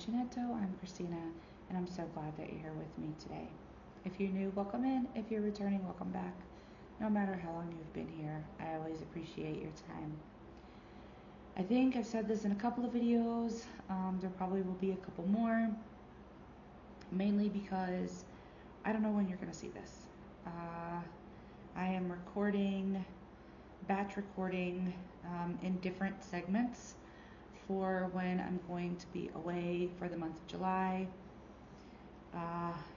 Uncinetto. I'm Christina, and I'm so glad that you're here with me today. If you're new, welcome in. If you're returning, welcome back. No matter how long you've been here, I always appreciate your time. I think I've said this in a couple of videos. There probably will be a couple more, mainly because I don't know when you're going to see this. I am batch recording in different segments for when I'm going to be away for the month of July.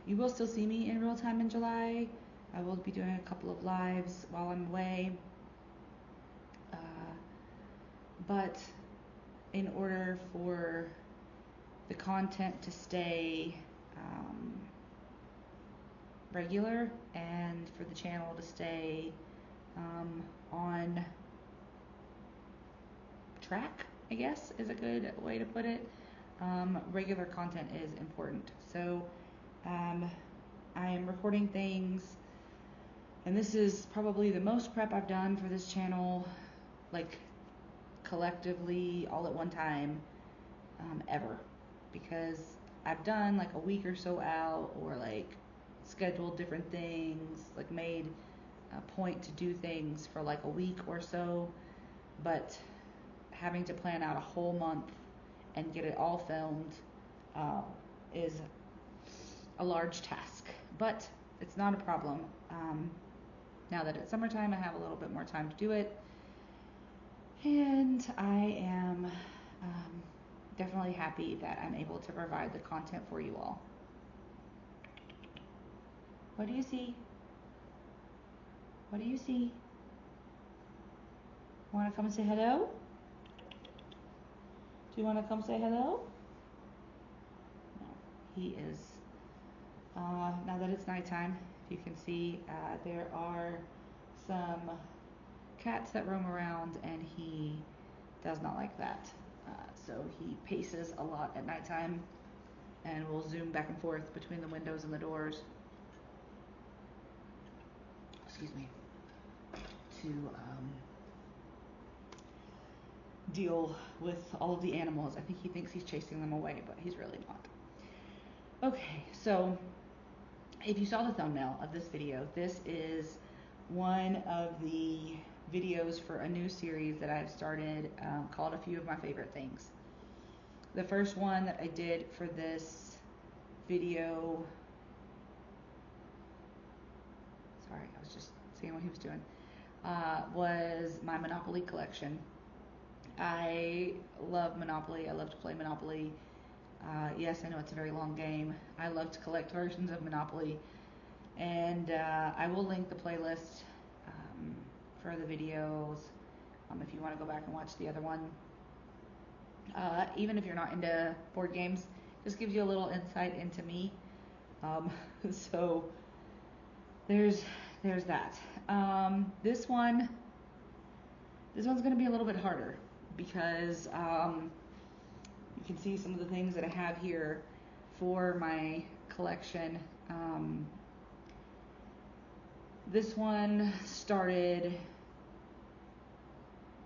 You will still see me in real time in July. I will be doing a couple of lives while I'm away. But in order for the content to stay regular and for the channel to stay on track, I guess is a good way to put it, regular content is important. So I am recording things, and this is probably the most prep I've done for this channel, like collectively all at one time, ever, because I've done like a week or so out, or like scheduled different things, like made a point to do things for like a week or so, but having to plan out a whole month and get it all filmed is a large task, but it's not a problem. Now that it's summertime, I have a little bit more time to do it, and I am definitely happy that I'm able to provide the content for you all. What do you see? What do you see? Want to come say hello? Do you want to come say hello? No, he is. Now that it's nighttime, if you can see, there are some cats that roam around, and he does not like that. So he paces a lot at nighttime and will zoom back and forth between the windows and the doors. Excuse me. To deal with all of the animals. I think he thinks he's chasing them away, but he's really not. Okay, so if you saw the thumbnail of this video, this is one of the videos for a new series that I've started called A Few of My Favorite Things. The first one that I did for this video, sorry, I was just seeing what he was doing, was my Monopoly collection. I love Monopoly. I love to play Monopoly. Yes, I know it's a very long game. I love to collect versions of Monopoly, and I will link the playlist for the videos if you want to go back and watch the other one. Even if you're not into board games, just gives you a little insight into me. So there's that. This one's going to be a little bit harder because you can see some of the things that I have here for my collection. This one started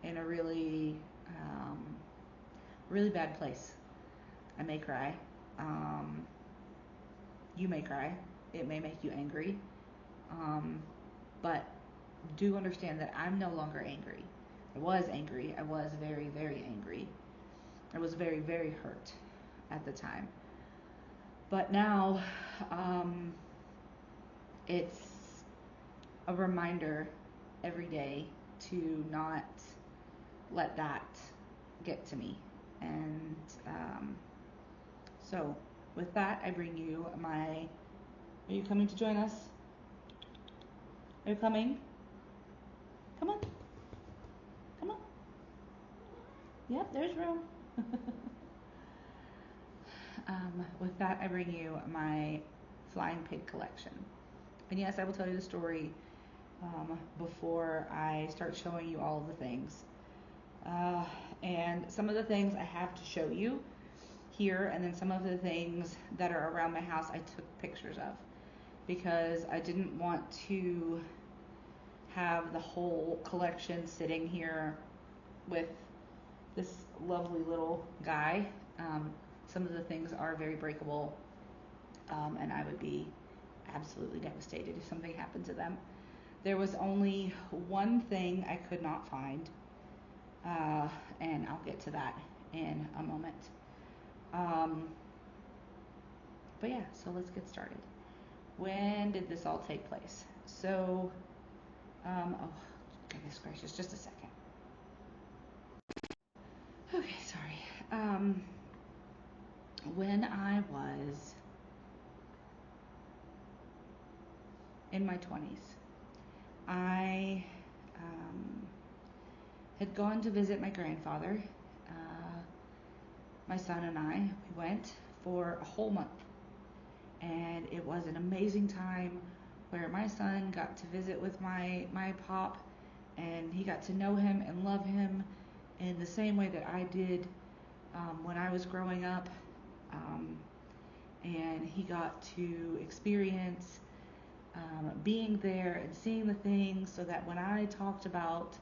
in a really bad place. I may cry. You may cry. It may make you angry. But do understand that I'm no longer angry. I was angry. I was very, very angry. I was very, very hurt at the time. But now, it's a reminder every day to not let that get to me. And so with that, I bring you are you coming to join us? Are you coming? Come on. Come on. Yep, there's room. With that, I bring you my flying pig collection. And yes, I will tell you the story before I start showing you all of the things. And some of the things I have to show you here, and then some of the things that are around my house I took pictures of, because I didn't want to have the whole collection sitting here with this lovely little guy. some of the things are very breakable, and I would be absolutely devastated if something happened to them. There was only one thing I could not find, and I'll get to that in a moment. But yeah, so let's get started. When did this all take place? So, oh, goodness gracious, just a second. Okay, sorry. When I was in my 20s, I had gone to visit my grandfather. My son and I, we went for a whole month, and it was an amazing time where my son got to visit with my pop, and he got to know him and love him in the same way that I did when I was growing up, and he got to experience being there and seeing the things, so that when I talked about,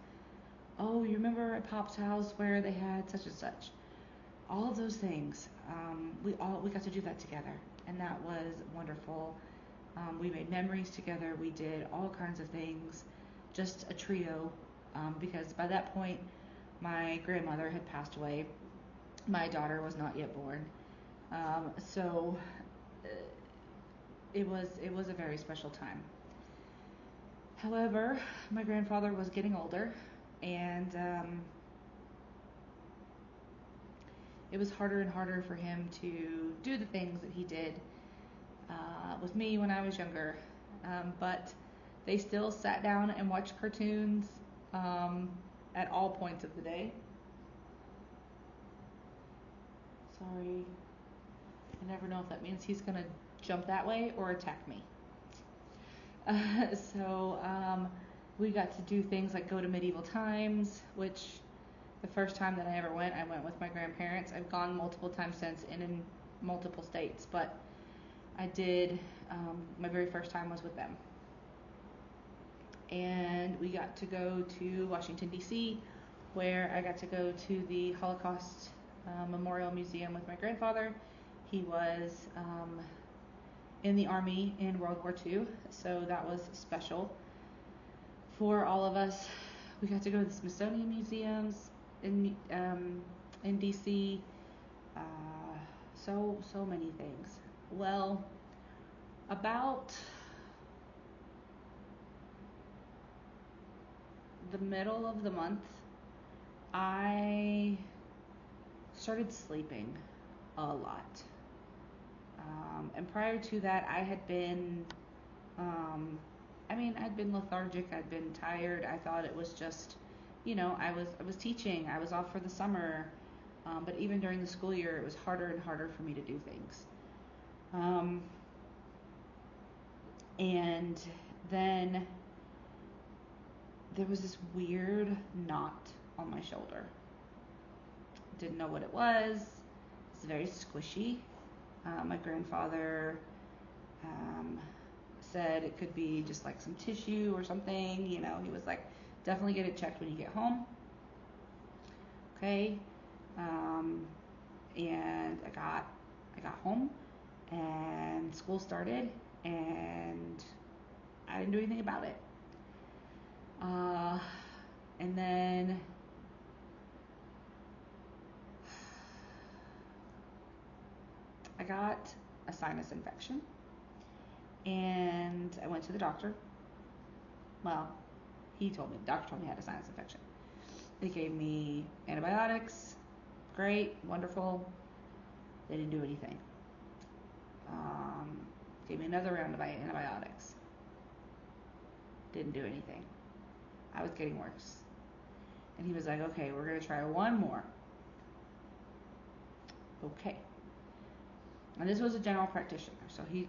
oh, you remember at Pop's house where they had such and such, all of those things, we got to do that together, and that was wonderful. We made memories together. We did all kinds of things, just a trio, because by that point my grandmother had passed away. My daughter was not yet born, so it was a very special time. However, my grandfather was getting older, and it was harder and harder for him to do the things that he did with me when I was younger. But they still sat down and watched cartoons at all points of the day. Sorry. I never know if that means he's going to jump that way or attack me. So we got to do things like go to medieval times, which the first time that I ever went, I went with my grandparents. I've gone multiple times since in multiple states, but I did, my very first time was with them. And we got to go to Washington, D.C., where I got to go to the Holocaust Memorial Museum with my grandfather. He was in the Army in World War II, so that was special for all of us. We got to go to the Smithsonian Museums in DC, so many things. Well, about the middle of the month, I started sleeping a lot. And prior to that, I had been, I'd been lethargic, I'd been tired. I thought it was just, I was teaching, I was off for the summer, but even during the school year, it was harder and harder for me to do things. And then there was this weird knot on my shoulder. Didn't know what it was. It's very squishy. My grandfather said it could be just like some tissue or something. He was like, definitely get it checked when you get home. Okay. And I got home, and school started, and I didn't do anything about it. And then I got a sinus infection, and I went to the doctor. Well, the doctor told me I had a sinus infection. They gave me antibiotics. Great, wonderful. They didn't do anything. Gave me another round of antibiotics. Didn't do anything. I was getting worse. And he was like, okay, we're going to try one more. Okay. And this was a general practitioner. So he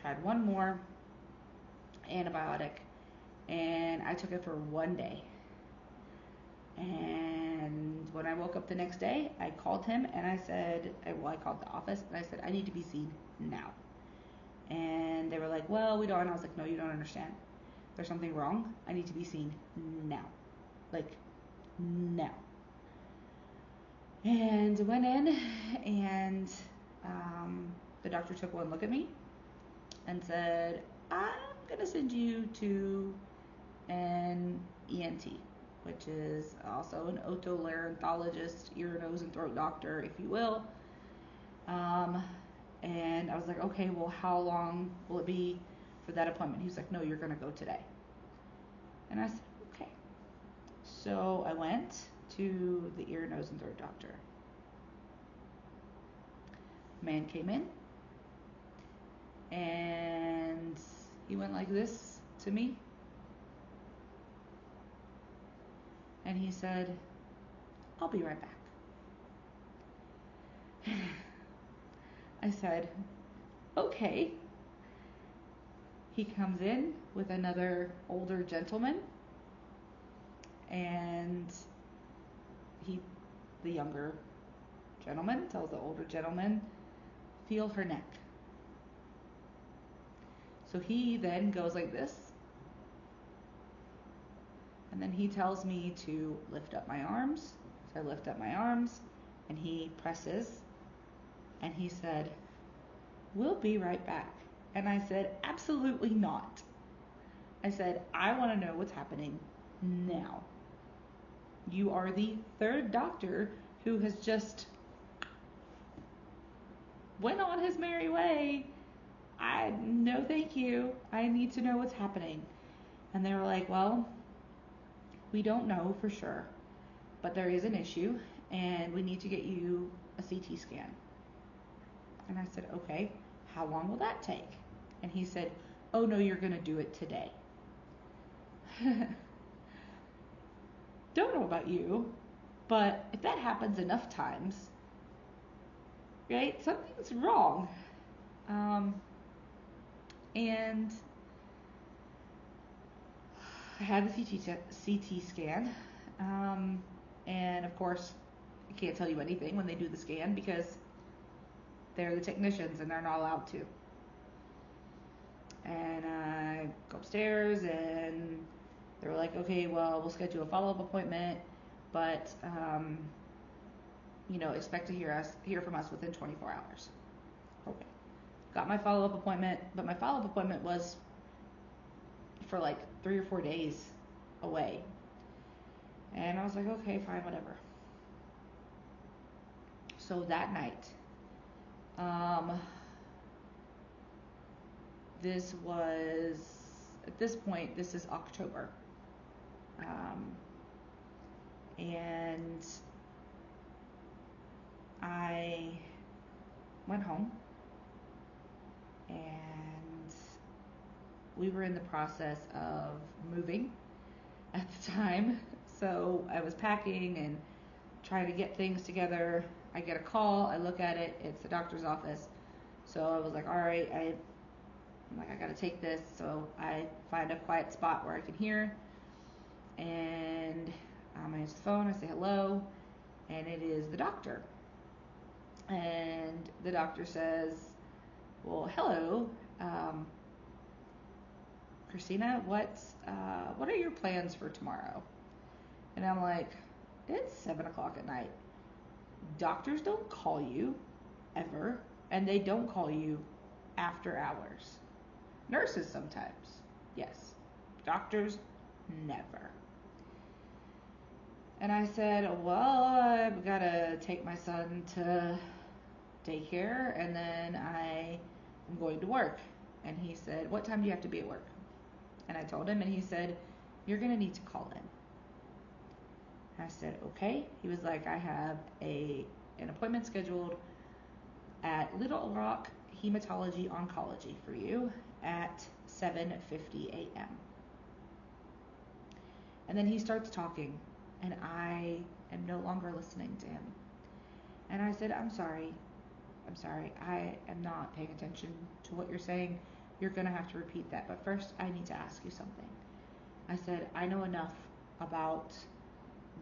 tried one more antibiotic, and I took it for one day. And when I woke up the next day, I called him and I said, I called the office and I said, I need to be seen now. And they were like, well, we don't. And I was like, no, you don't understand. There's something wrong. I need to be seen now. Like, now. And went in, and the doctor took one look at me and said, I'm going to send you to an ENT, which is also an otolaryngologist, ear, nose, and throat doctor, if you will. And I was like, okay, well, how long will it be for that appointment? He was like, no, you're going to go today. And I said, okay. So I went to the ear, nose, and throat doctor. Man came in, and he went like this to me. And he said, I'll be right back. I said, okay. He comes in with another older gentleman, and the younger gentleman tells the older gentleman, feel her neck. So he then goes like this, and then he tells me to lift up my arms. So I lift up my arms, and he presses, and he said, we'll be right back. And I said, absolutely not. I said, I want to know what's happening now. You are the third doctor who has just went on his merry way. No, thank you. I need to know what's happening. And they were like, well, we don't know for sure, but there is an issue, and we need to get you a CT scan. And I said, okay, how long will that take? And he said, oh no, you're going to do it today. Don't know about you, but if that happens enough times, right, something's wrong. And I had the CT scan, and of course, I can't tell you anything when they do the scan because they're the technicians and they're not allowed to. And I go upstairs, and they were like, okay, well, we'll schedule a follow-up appointment, but expect to hear from us within 24 hours. Okay. Got my follow-up appointment, but my follow-up appointment was for like 3 or 4 days away. And I was like, okay, fine, whatever. So that night, this is October. And I went home, and we were in the process of moving at the time. So I was packing and trying to get things together. I get a call, I look at it, it's the doctor's office. So I was like, all right, I'm like, I gotta take this. So I find a quiet spot where I can hear, and I answer the phone, I say hello, and it is the doctor. And the doctor says, well, hello, Christina, what are your plans for tomorrow? And I'm like, it's 7 o'clock at night. Doctors don't call you ever, and they don't call you after hours. Nurses sometimes, yes. Doctors, never. And I said, well, I've got to take my son to daycare, and then I am going to work. And he said, what time do you have to be at work? And I told him, and he said, you're going to need to call in. I said, okay. He was like, I have an appointment scheduled at Little Rock Hematology Oncology for you at 7:50 a.m. And then he starts talking, and I am no longer listening to him. And I said, I'm sorry. I am not paying attention to what you're saying. You're going to have to repeat that. But first, I need to ask you something. I said, I know enough about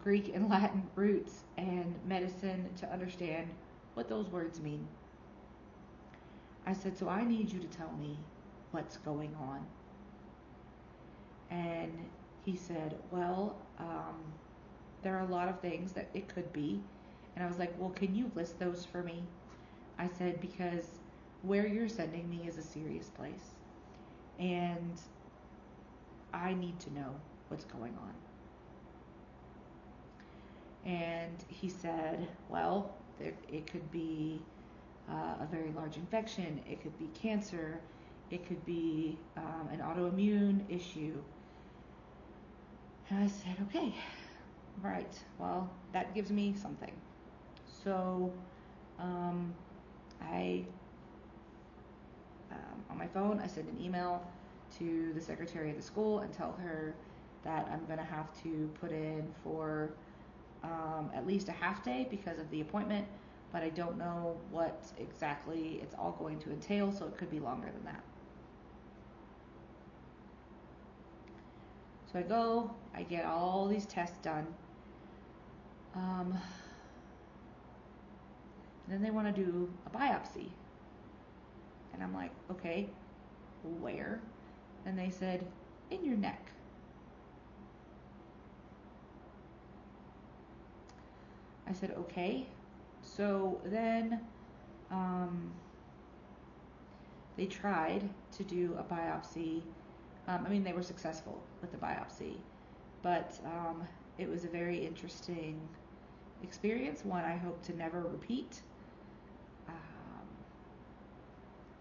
Greek and Latin roots and medicine to understand what those words mean. I said, so I need you to tell me what's going on. And he said, well, there are a lot of things that it could be. And I was like, well, can you list those for me? I said, because where you're sending me is a serious place, and I need to know what's going on. And he said, well, it could be a very large infection, it could be cancer, it could be an autoimmune issue. And I said, okay, right, well, that gives me something. So I on my phone, I send an email to the secretary of the school and tell her that I'm going to have to put in for at least a half day because of the appointment, but I don't know what exactly it's all going to entail, so it could be longer than that. So I go, I get all these tests done. And then they want to do a biopsy. And I'm like, okay, where? And they said, in your neck. I said, okay. So then they tried to do a biopsy. They were successful with the biopsy, but it was a very interesting experience, one I hope to never repeat.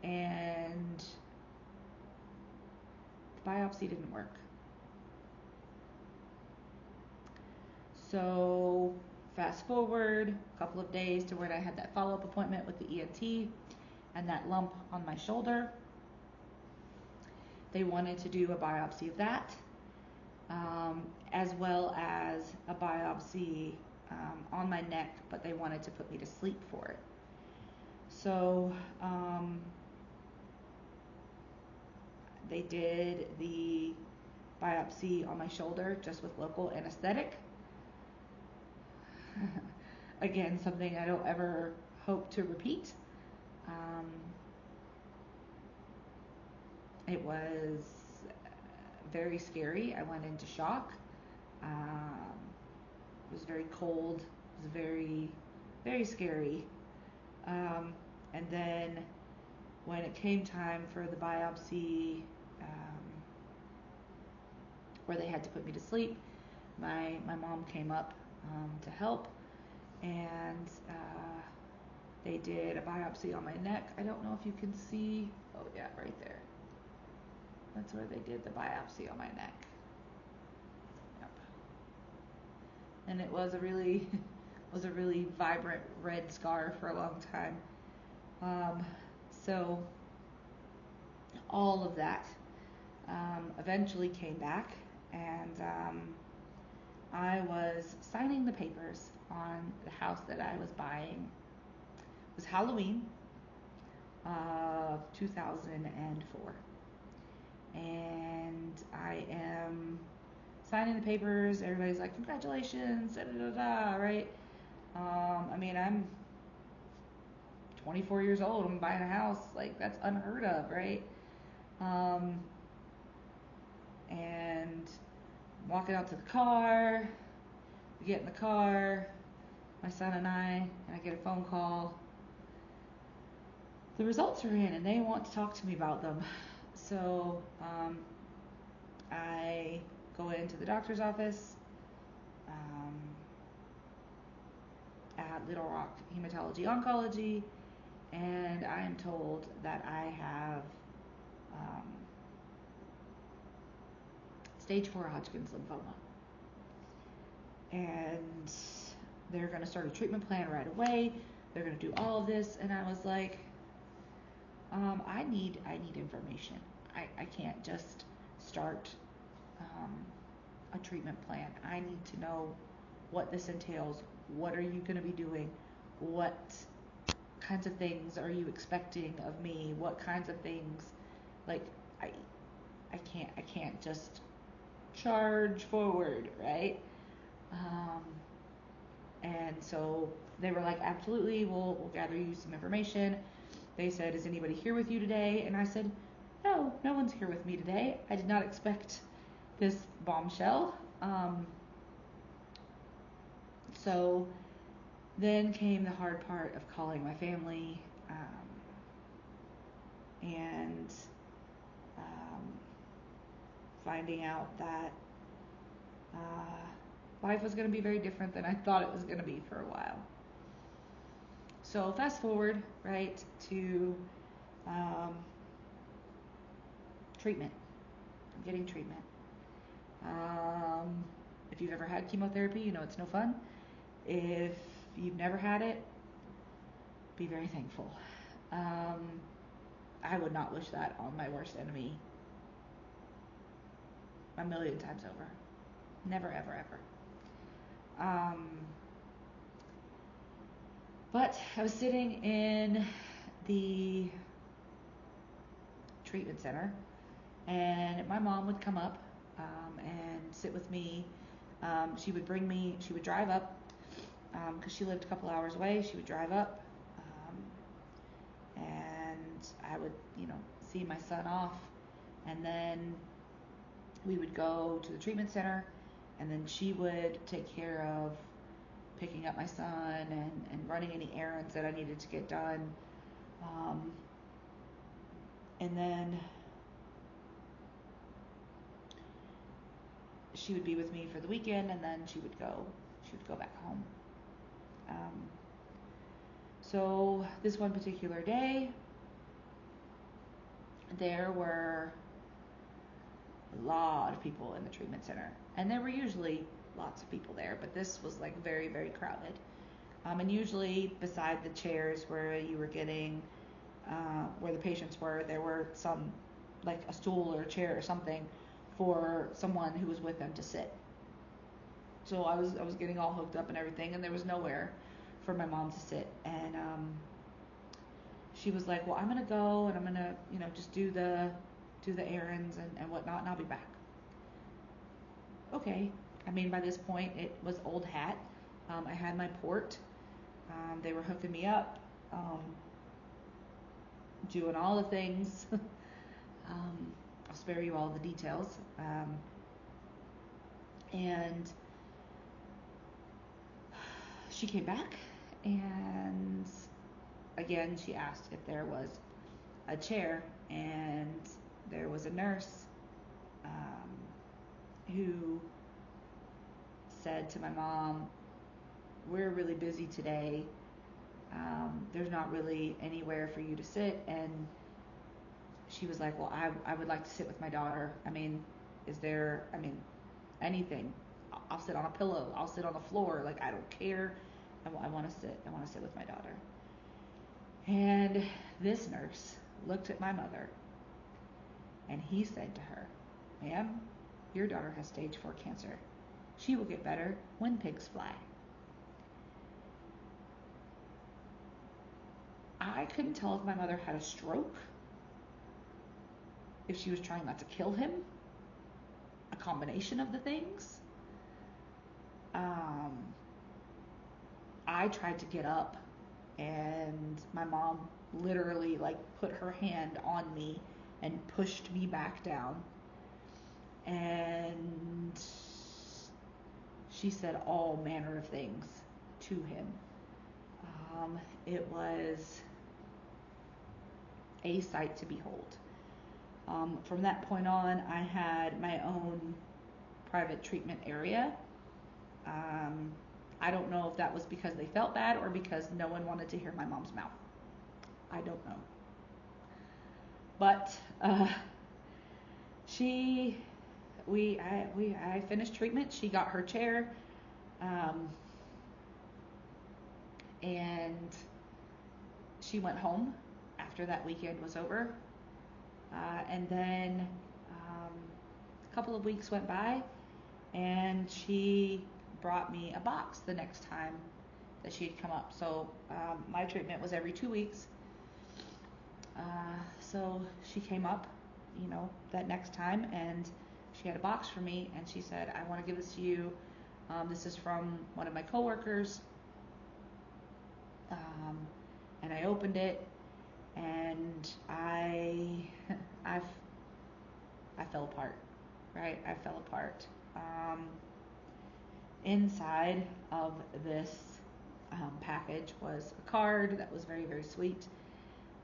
And the biopsy didn't work. So fast forward a couple of days to when I had that follow-up appointment with the ENT and that lump on my shoulder. They wanted to do a biopsy of that, as well as a biopsy on my neck, but they wanted to put me to sleep for it. So they did the biopsy on my shoulder just with local anesthetic. Again, something I don't ever hope to repeat. It was very scary. I went into shock. It was very cold. It was very, very scary. And then when it came time for the biopsy, where they had to put me to sleep, my mom came up to help, and they did a biopsy on my neck. I don't know if you can see. Oh yeah, right there. That's where they did the biopsy on my neck. Yep. And it was a really vibrant red scar for a long time. So all of that eventually came back, and I was signing the papers on the house that I was buying. It was Halloween of 2004. And I am signing the papers. Everybody's like, congratulations, da da da da, right? I'm 24 years old. I'm buying a house. Like, that's unheard of, right? And walking out to the car. We get in the car, my son and I get a phone call. The results are in, and they want to talk to me about them. So I go into the doctor's office at Little Rock Hematology Oncology, and I am told that I have stage 4 Hodgkin's lymphoma. And they're going to start a treatment plan right away. They're going to do all of this. And I was like, I need information. I can't just start a treatment plan. I need to know what this entails. What are you going to be doing? What kinds of things are you expecting of me? What kinds of things? Like, I can't just charge forward, right? And so they were like, absolutely, we'll gather you some information. They said, is anybody here with you today? And I said, no one's here with me today. I did not expect this bombshell. So then came the hard part of calling my family and finding out that life was going to be very different than I thought it was going to be for a while. So fast forward, right, to treatment. I'm getting treatment. If you've ever had chemotherapy, you know it's no fun. If you've never had it, be very thankful. I would not wish that on my worst enemy a million times over. Never, ever, ever. But I was sitting in the treatment center, and my mom would come up and sit with me. She would drive up, because she lived a couple hours away. She would drive up, and I would, see my son off, and then we would go to the treatment center, and then she would take care of picking up my son and running any errands that I needed to get done. And then she would be with me for the weekend, and then she would go back home. So this one particular day, there were a lot of people in the treatment center, and there were usually lots of people there, but this was like very, very crowded. And usually beside the chairs where you were getting, where the patients were, there were some, like a stool or a chair or something for someone who was with them to sit. So I was getting all hooked up and everything, and there was nowhere for my mom to sit. And she was like, well, I'm gonna go and I'm gonna, just do the errands and whatnot, and I'll be back. Okay. I mean, by this point, it was old hat. I had my port. They were hooking me up, doing all the things. I'll spare you all the details. And she came back, and again, she asked if there was a chair, and there was a nurse who said to my mom, we're really busy today. There's not really anywhere for you to sit. And she was like, well, I would like to sit with my daughter. I mean, is there, anything? I'll sit on a pillow. I'll sit on the floor. Like, I don't care. I want to sit. I want to sit with my daughter. And this nurse looked at my mother, and he said to her, ma'am, your daughter has stage 4 cancer. She will get better when pigs fly. I couldn't tell if my mother had a stroke, if she was trying not to kill him, a combination of the things. I tried to get up, and my mom literally put her hand on me and pushed me back down. And she said all manner of things to him. It was a sight to behold. From that point on, I had my own private treatment area. I don't know if that was because they felt bad or because no one wanted to hear my mom's mouth. I don't know. But I finished treatment. She got her chair, and she went home after that weekend was over. And then a couple of weeks went by, and she brought me a box the next time that she had come up. So my treatment was every 2 weeks. So she came up, that next time, and she had a box for me, and she said, I want to give this to you. This is from one of my coworkers. And I opened it, and I fell apart, right? I fell apart. Inside of this package was a card that was very, very sweet.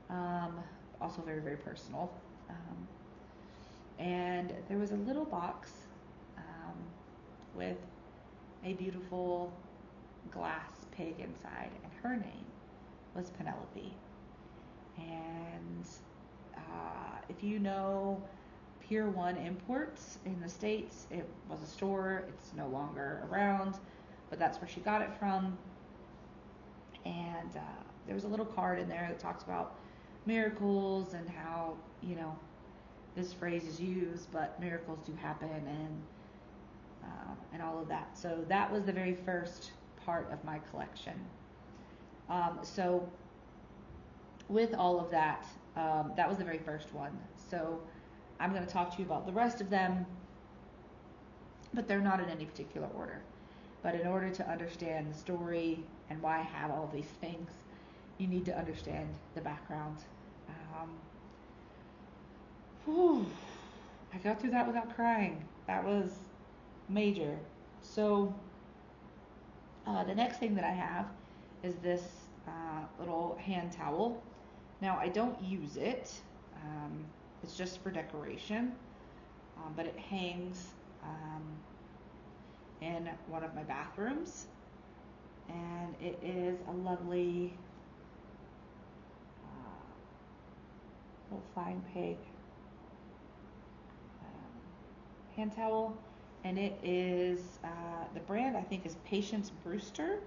um, also very, very personal. And there was a little box with a beautiful glass pig inside, and her name was Penelope. And if you know Pier 1 Imports in the States, it was a store. It's no longer around, but that's where she got it from. And there was a little card in there that talks about miracles and how, this phrase is used, but miracles do happen, and all of that. So that was the very first part of my collection. So with all of that, that was the very first one. So I'm going to talk to you about the rest of them, but they're not in any particular order. But in order to understand the story and why I have all of these things, you need to understand the background. I got through that without crying. That was major. So the next thing that I have is this little hand towel. Now I don't use it. It's just for decoration, but it hangs in one of my bathrooms, and it is a lovely little flying pig hand towel, and it is the brand I think is Patience Brewster,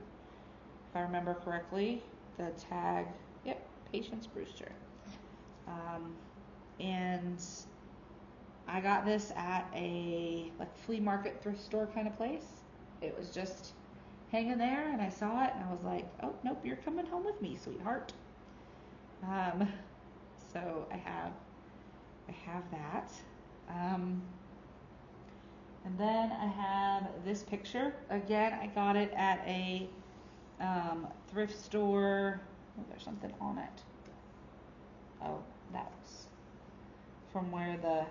if I remember correctly. The tag, yep, Patience Brewster. And I got this at a flea market thrift store kind of place. It was just hanging there, and I saw it, and I was like, oh nope, you're coming home with me, sweetheart. So I have that. And then I have this picture. Again, I got it at a thrift store. Oh, there's something on it. Oh, that's from where the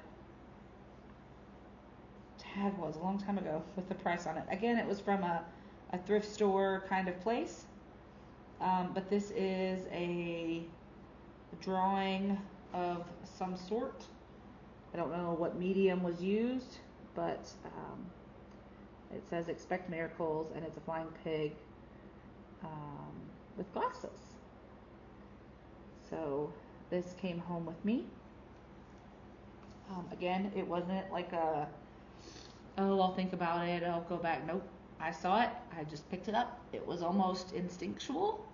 tag was a long time ago with the price on it. Again, it was from a thrift store kind of place. But this is a drawing of some sort. I don't know what medium was used, but it says expect miracles, and it's a flying pig with glasses. So this came home with me. Again, it wasn't like I'll think about it, I'll go back. Nope, I saw it, I just picked it up. It was almost instinctual,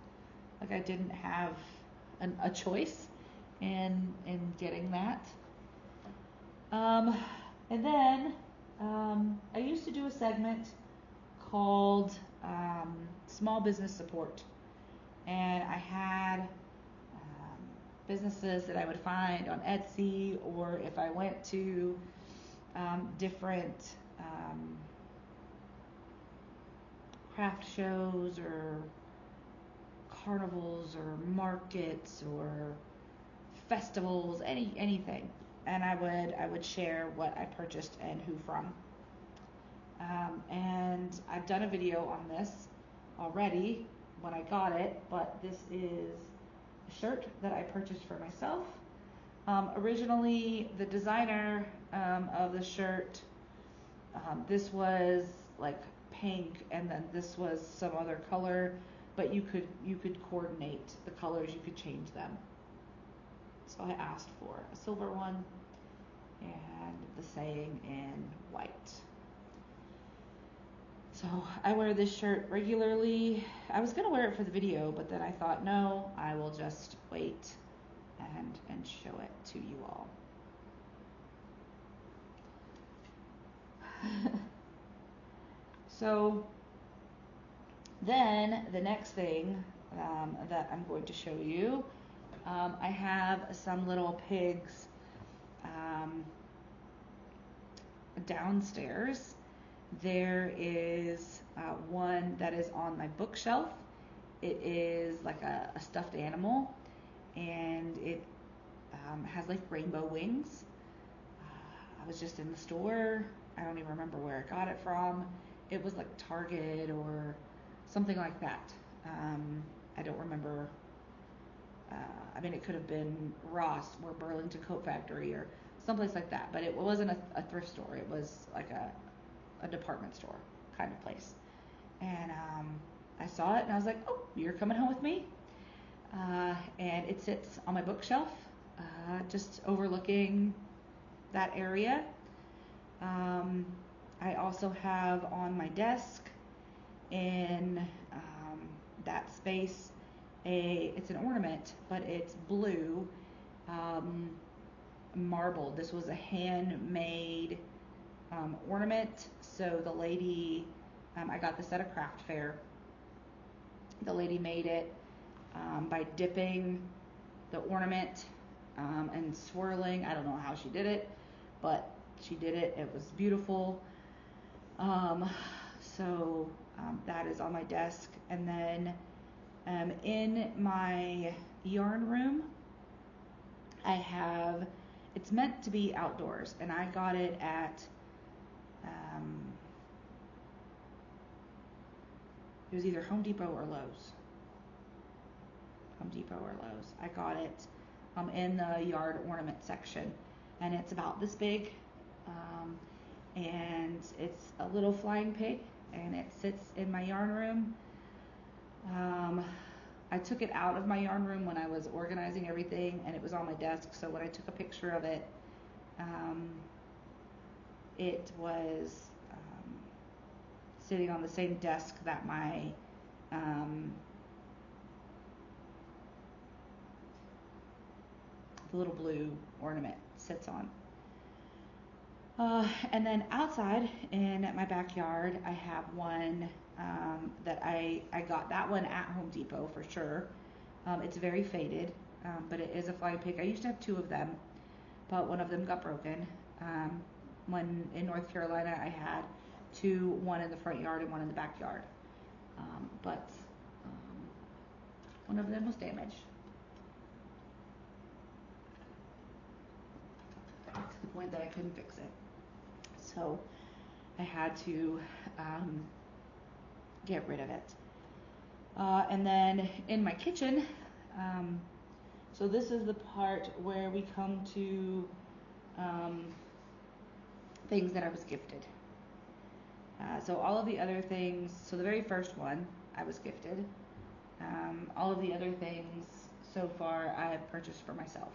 like I didn't have a choice in getting that. And then I used to do a segment called Small Business Support, and I had businesses that I would find on Etsy, or if I went to different craft shows or carnivals or markets or festivals, anything, and I would share what I purchased and who from. And I've done a video on this already when I got it, but this is a shirt that I purchased for myself. Originally, the designer of the shirt, this was like pink, and then this was some other color, but you could coordinate the colors, you could change them. So I asked for a silver one and the saying in white. So I wear this shirt regularly. I was gonna wear it for the video, but then I thought, no, I will just wait and show it to you all. So then the next thing that I'm going to show you, I have some little pigs downstairs. There is one that is on my bookshelf. It is like a stuffed animal, and it has like rainbow wings. I was just in the store. I don't even remember where I got it from. It was like Target or something like that. I don't remember I mean, it could have been Ross or Burlington Coat Factory or someplace like that, but it wasn't a thrift store. It was like a department store kind of place. And I saw it and I was like, oh, you're coming home with me? And it sits on my bookshelf, just overlooking that area. I also have on my desk in that space it's an ornament, but it's blue, marbled. This was a handmade ornament. So the lady, I got this at a craft fair. The lady made it by dipping the ornament and swirling. I don't know how she did it, but she did it. It was beautiful. So that is on my desk. And then in my yarn room, I have, it's meant to be outdoors, and I got it at, it was either Home Depot or Lowe's. Home Depot or Lowe's. I got it in the yard ornament section, and it's about this big, and it's a little flying pig, and it sits in my yarn room. I took it out of my yarn room when I was organizing everything, and it was on my desk, so when I took a picture of it, it was sitting on the same desk that my the little blue ornament sits on. And then outside in my backyard, I have one that I got that one at Home Depot for sure. It's very faded, but it is a flying pig. I used to have two of them, but one of them got broken. When in North Carolina, I had two, one in the front yard and one in the backyard. But one of them was damaged. To the point that I couldn't fix it. So I had to get rid of it. And then in my kitchen, so this is the part where we come to things that I was gifted. So all of the other things, so the very first one I was gifted. All of the other things so far I have purchased for myself.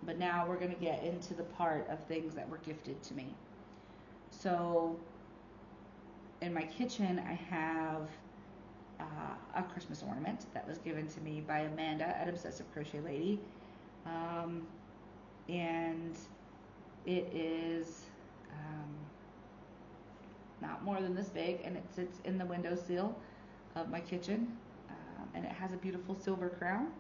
But now we're going to get into the part of things that were gifted to me. So in my kitchen, I have a Christmas ornament that was given to me by Amanda at Obsessive Crochet Lady. And it is not more than this big, and it sits in the windowsill of my kitchen. And it has a beautiful silver crown.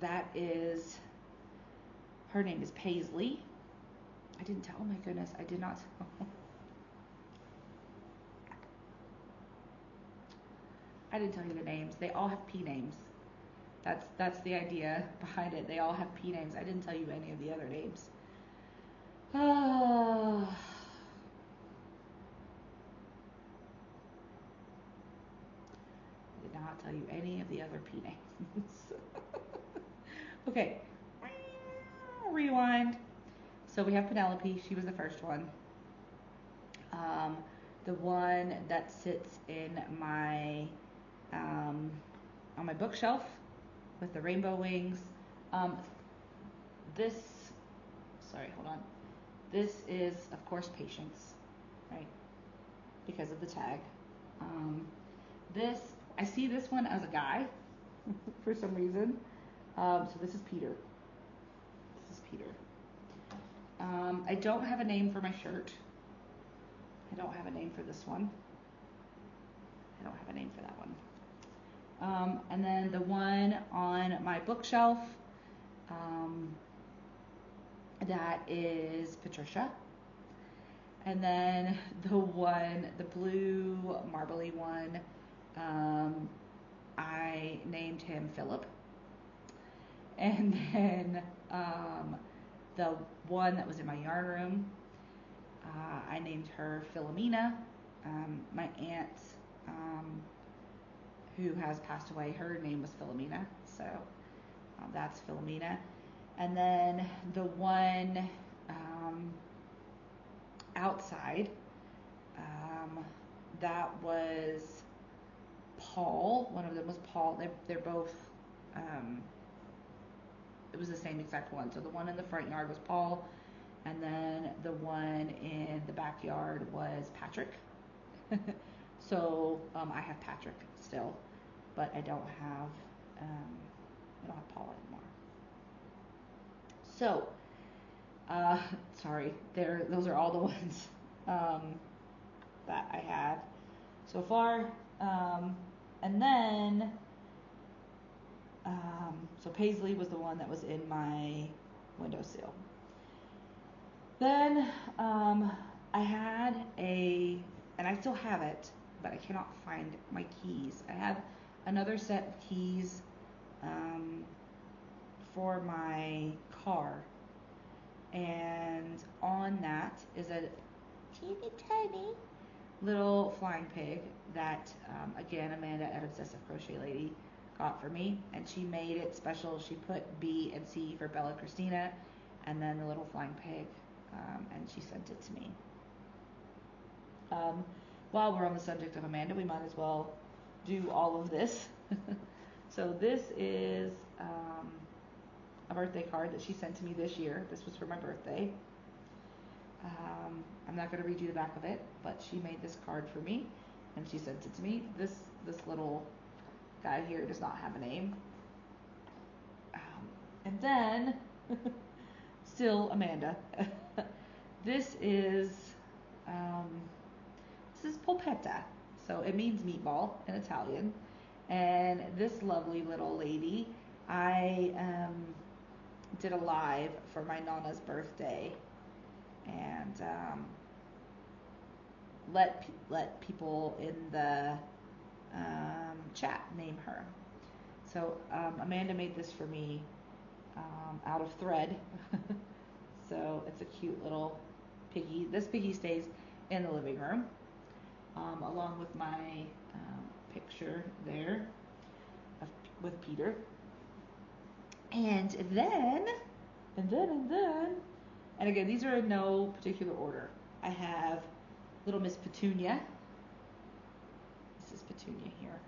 That is, her name is Paisley. I didn't tell, oh my goodness, I did not tell. I didn't tell you the names. They all have P names. That's the idea behind it. They all have P names. I didn't tell you any of the other names. I did not tell you any of the other P names. Okay, rewind. So we have Penelope. She was the first one. The one that sits in my on my bookshelf with the rainbow wings. This is of course Patience, right? Because of the tag. I see this one as a guy for some reason. So this is Peter. I don't have a name for my shirt. I don't have a name for this one. I don't have a name for that one. And then the one on my bookshelf, that is Patricia. And then the blue marbly one, I named him Philip. And then the one that was in my yarn room, I named her Philomena. My aunt, who has passed away, her name was Philomena, so that's Philomena. And then the one outside, that was Paul. One of them was Paul. They're both, it was the same exact one. So the one in the front yard was Paul, and then the one in the backyard was Patrick. So I have Patrick still, but I don't have Paul anymore. So sorry, those are all the ones that I have so far. And then so Paisley was the one that was in my windowsill. Then I had and I still have it, but I cannot find my keys. I have another set of keys for my car, and on that is a teeny tiny little flying pig that again, Amanda at Obsessive Crochet Lady got for me, and she made it special. She put B and C for Bella Christina, and then the little flying pig, and she sent it to me. While we're on the subject of Amanda, we might as well do all of this. So this is a birthday card that she sent to me this year. This was for my birthday. I'm not going to read you the back of it, but she made this card for me, and she sent it to me. This little guy here does not have a name. And then, still Amanda. This is polpetta, so it means meatball in Italian. And this lovely little lady, I did a live for my Nana's birthday, and let people in the chat name her. So Amanda made this for me out of thread. So it's a cute little piggy. This piggy stays in the living room, along with my picture there with Peter. And then, and again, these are in no particular order. I have Little Miss Petunia. This is Petunia here.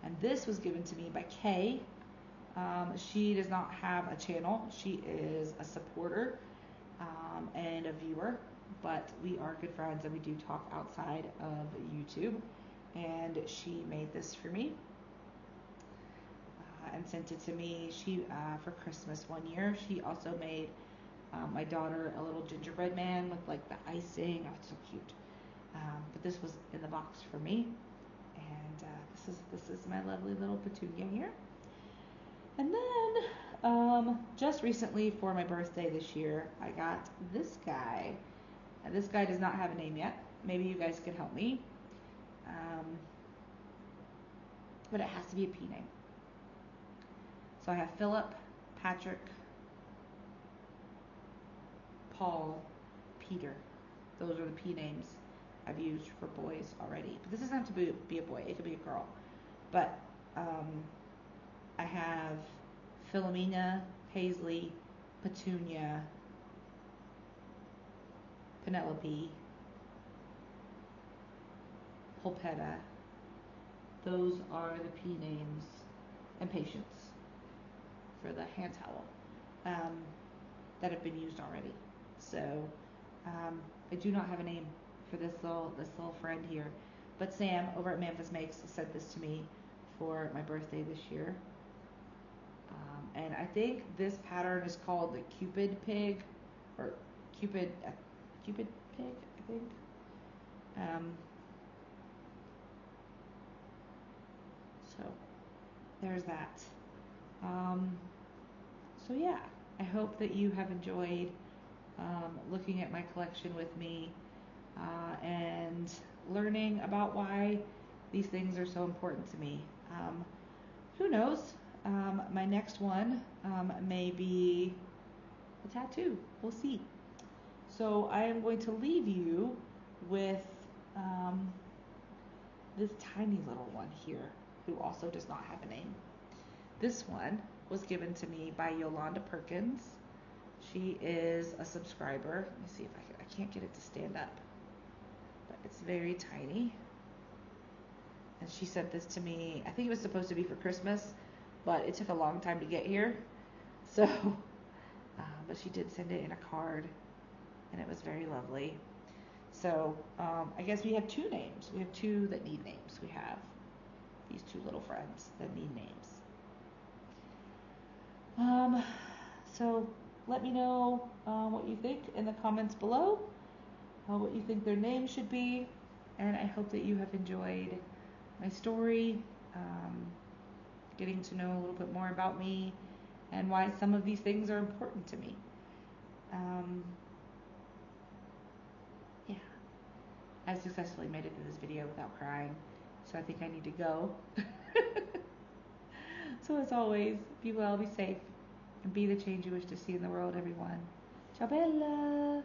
And this was given to me by Kay. She does not have a channel. She is a supporter and a viewer, but we are good friends and we do talk outside of YouTube. And she made this for me and sent it to me. She for Christmas one year. She also made my daughter a little gingerbread man with like the icing. Oh, it's so cute. But this was in the box for me, and this is my lovely little Petunia here. And then just recently for my birthday this year, I got this guy. And this guy does not have a name yet. Maybe you guys can help me. But it has to be a P name. So I have Philip, Patrick, Paul, Peter. Those are the P names I've used for boys already. But this doesn't have to be a boy. It could be a girl. But I have Philomena, Paisley, Petunia, Penelope, Polpetta. Those are the P names, and Patience for the hand towel that have been used already. So I do not have a name for this little friend here, but Sam over at Memphis Makes sent this to me for my birthday this year. And I think this pattern is called the Cupid Pig, or Cupid Pig, I think. So there's that. So yeah, I hope that you have enjoyed looking at my collection with me and learning about why these things are so important to me. Who knows? My next one may be a tattoo. We'll see. So I am going to leave you with this tiny little one here who also does not have a name. This one was given to me by Yolanda Perkins. She is a subscriber. Let me see if I can't get it to stand up, but it's very tiny. And she sent this to me. I think it was supposed to be for Christmas, but it took a long time to get here. So, but she did send it in a card, and it was very lovely. So, I guess we have two names. We have two that need names. We have these two little friends that need names. So let me know what you think in the comments below, what you think their name should be, and I hope that you have enjoyed my story, getting to know a little bit more about me and why some of these things are important to me. Yeah, I successfully made it through this video without crying, so I think I need to go. So as always, be well, be safe, and be the change you wish to see in the world, everyone. Ciao bella!